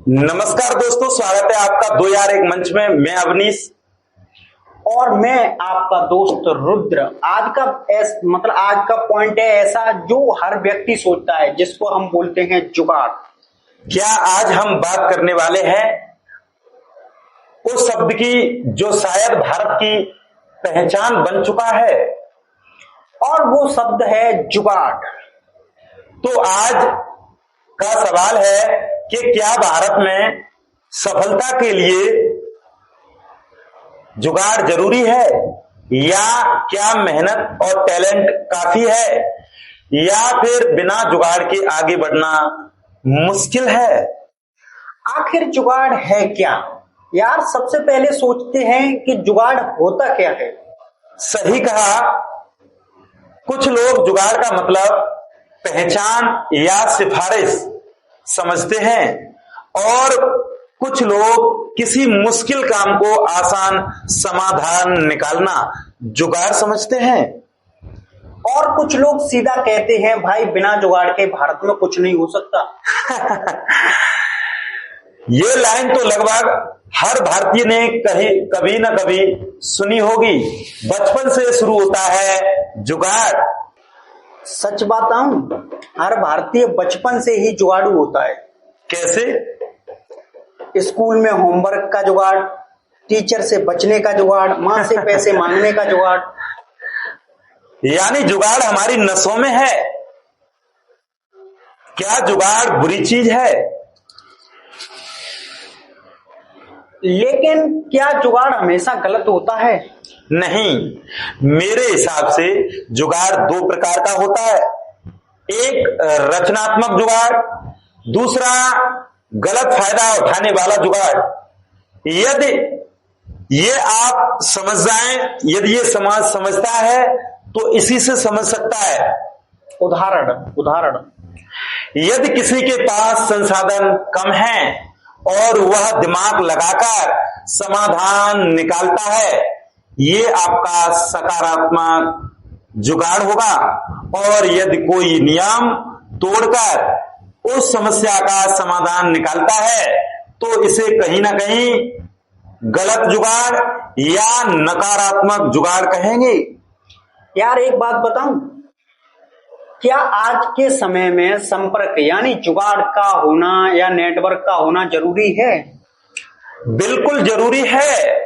नमस्कार दोस्तों, स्वागत है आपका दो यार एक मंच में। मैं अवनीश और मैं आपका दोस्त रुद्र। आज का पॉइंट है ऐसा जो हर व्यक्ति सोचता है, जिसको हम बोलते हैं जुगाड़। क्या आज हम बात करने वाले हैं उस शब्द की जो शायद भारत की पहचान बन चुका है, और वो शब्द है जुगाड़। तो आज का सवाल है कि क्या भारत में सफलता के लिए जुगाड़ जरूरी है, या क्या मेहनत और टैलेंट काफी है, या फिर बिना जुगाड़ के आगे बढ़ना मुश्किल है। आखिर जुगाड़ है क्या यार? सबसे पहले सोचते हैं कि जुगाड़ होता क्या है। सही कहा। कुछ लोग जुगाड़ का मतलब पहचान या सिफारिश समझते हैं, और कुछ लोग किसी मुश्किल काम को आसान समाधान निकालना जुगाड़ समझते हैं। और कुछ लोग सीधा कहते हैं, भाई बिना जुगाड़ के भारत में कुछ नहीं हो सकता। ये लाइन तो लगभग हर भारतीय ने कभी ना कभी सुनी होगी। बचपन से शुरू होता है जुगाड़। सच बताऊं, हर भारतीय बचपन से ही जुगाड़ू होता है। कैसे? स्कूल में होमवर्क का जुगाड़, टीचर से बचने का जुगाड़, माँ से पैसे मांगने का जुगाड़। यानी जुगाड़ हमारी नसों में है। क्या जुगाड़ बुरी चीज है? लेकिन क्या जुगाड़ हमेशा गलत होता है? नहीं, मेरे हिसाब से जुगाड़ दो प्रकार का होता है। एक रचनात्मक जुगाड़, दूसरा गलत फायदा उठाने वाला जुगाड़। यदि ये आप समझ जाएं, यदि ये समाज समझता है तो इसी से समझ सकता है। उदाहरण यदि किसी के पास संसाधन कम है और वह दिमाग लगाकर समाधान निकालता है, ये आपका सकारात्मक जुगाड़ होगा। और यदि कोई नियम तोड़कर उस समस्या का समाधान निकालता है तो इसे कहीं ना कहीं गलत जुगाड़ या नकारात्मक जुगाड़ कहेंगे। यार एक बात बताऊं, क्या आज के समय में संपर्क यानी जुगाड़ का होना या नेटवर्क का होना जरूरी है? बिल्कुल जरूरी है,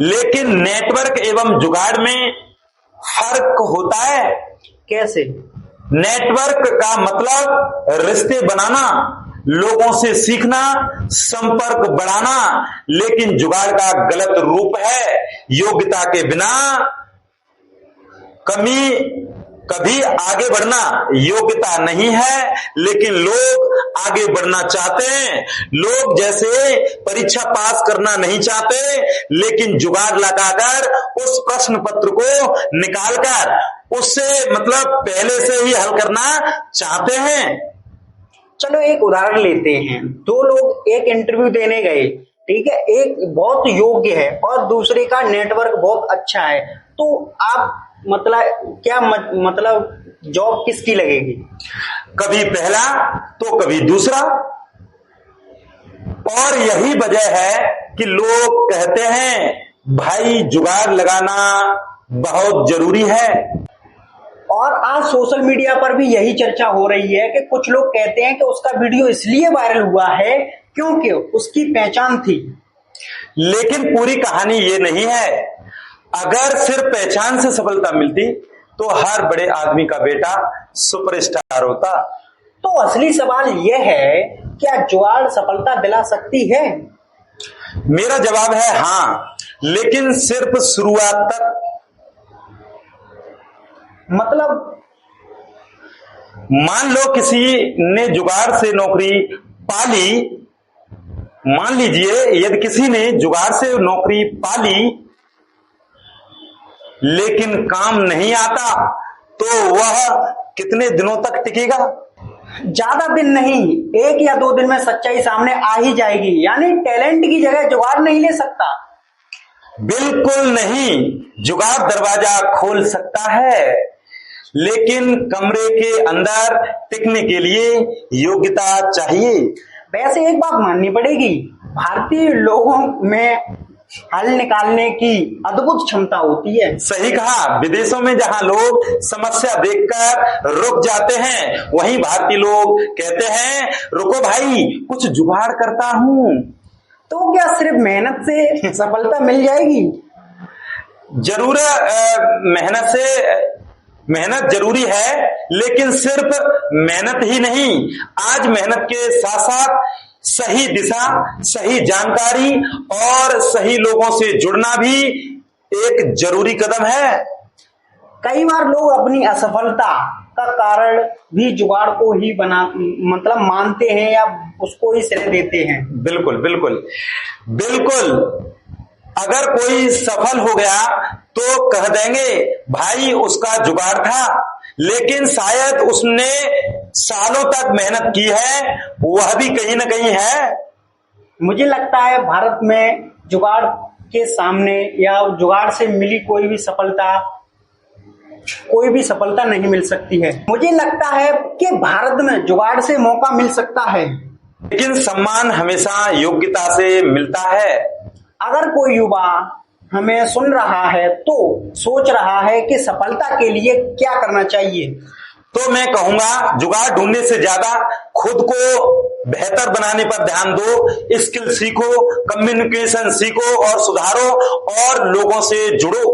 लेकिन नेटवर्क एवं जुगाड़ में फर्क होता है। कैसे? नेटवर्क का मतलब रिश्ते बनाना, लोगों से सीखना, संपर्क बढ़ाना, लेकिन जुगाड़ का गलत रूप है योग्यता के बिना कभी आगे बढ़ना। योग्यता नहीं है, लेकिन लोग आगे बढ़ना चाहते हैं। लोग जैसे परीक्षा पास करना नहीं चाहते, लेकिन जुगाड़ लगाकर उस प्रश्न पत्र को निकालकर उससे मतलब पहले से ही हल करना चाहते हैं। चलो एक उदाहरण लेते हैं। दो लोग एक इंटरव्यू देने गए, ठीक है, एक बहुत योग्य है और दूसरे का नेटवर्क बहुत अच्छा है, तो आप मतलब जॉब किसकी लगेगी? कभी पहला तो कभी दूसरा। और यही वजह है कि लोग कहते हैं भाई जुगाड़ लगाना बहुत जरूरी है। और आज सोशल मीडिया पर भी यही चर्चा हो रही है कि कुछ लोग कहते हैं कि उसका वीडियो इसलिए वायरल हुआ है क्योंकि उसकी पहचान थी। लेकिन पूरी कहानी ये नहीं है। अगर सिर्फ पहचान से सफलता मिलती तो हर बड़े आदमी का बेटा सुपरस्टार होता। तो असली सवाल यह है, क्या जुगाड़ सफलता दिला सकती है? मेरा जवाब है हाँ, लेकिन सिर्फ शुरुआत तक। मतलब मान लो किसी ने जुगाड़ से नौकरी पा ली। मान लीजिए यदि किसी ने जुगाड़ से नौकरी पा ली लेकिन काम नहीं आता, तो वह कितने दिनों तक टिकेगा? ज्यादा दिन नहीं, 1 या 2 दिन में सच्चाई सामने आ ही जाएगी। यानी टैलेंट की जगह जुगाड़ नहीं ले सकता। बिल्कुल नहीं। जुगाड़ दरवाजा खोल सकता है, लेकिन कमरे के अंदर टिकने के लिए योग्यता चाहिए। वैसे एक बात माननी पड़ेगी, भारतीय लोगों में हल निकालने की अद्भुत क्षमता होती है। सही कहा। विदेशों में जहां लोग समस्या देखकर रुक जाते हैं, वहीं भारतीय लोग कहते हैं रुको भाई कुछ जुगाड़ करता हूं। तो क्या सिर्फ मेहनत से सफलता मिल जाएगी? जरूर मेहनत जरूरी है, लेकिन सिर्फ मेहनत ही नहीं। आज मेहनत के साथ साथ सही दिशा, सही जानकारी और सही लोगों से जुड़ना भी एक जरूरी कदम है। कई बार लोग अपनी असफलता का कारण भी जुगाड़ को ही मानते हैं या उसको ही श्रेय देते हैं। बिल्कुल बिल्कुल बिल्कुल। अगर कोई सफल हो गया तो कह देंगे भाई उसका जुगाड़ था, लेकिन शायद उसने सालों तक मेहनत की है, वह भी कहीं ना कहीं है। मुझे लगता है भारत में जुगाड़ के सामने या जुगाड़ से मिली कोई भी सफलता नहीं मिल सकती है। मुझे लगता है कि भारत में जुगाड़ से मौका मिल सकता है, लेकिन सम्मान हमेशा योग्यता से मिलता है। अगर कोई युवा हमें सुन रहा है तो सोच रहा है कि सफलता के लिए क्या करना चाहिए, तो मैं कहूंगा जुगाड़ ढूंढने से ज्यादा खुद को बेहतर बनाने पर ध्यान दो। स्किल सीखो, कम्युनिकेशन सीखो और सुधारो और लोगों से जुड़ो।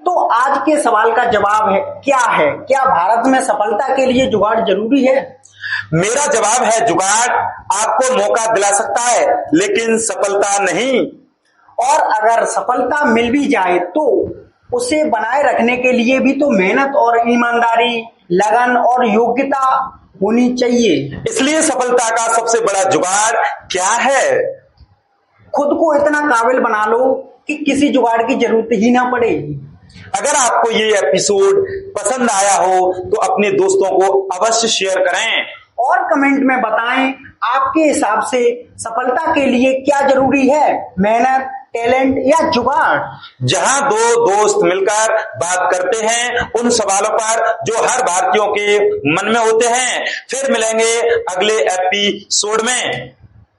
तो आज के सवाल का जवाब क्या है? क्या भारत में सफलता के लिए जुगाड़ जरूरी है? मेरा जवाब है जुगाड़ आपको मौका दिला सकता है, लेकिन सफलता नहीं। और अगर सफलता मिल भी जाए तो उसे बनाए रखने के लिए भी तो मेहनत और ईमानदारी, लगन और योग्यता होनी चाहिए। इसलिए सफलता का सबसे बड़ा जुगाड़ क्या है? खुद को इतना काबिल बना लो कि किसी जुगाड़ की जरूरत ही ना पड़े। अगर आपको ये एपिसोड पसंद आया हो तो अपने दोस्तों को अवश्य शेयर करें और कमेंट में बताएं आपके हिसाब से सफलता के लिए क्या जरूरी है, मेहनत, टैलेंट या जुगाड़। जहां दो दोस्त मिलकर बात करते हैं उन सवालों पर जो हर भारतीयों के मन में होते हैं। फिर मिलेंगे अगले एपिसोड में।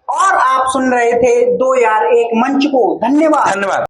और आप सुन रहे थे दो यार एक मंच को। धन्यवाद।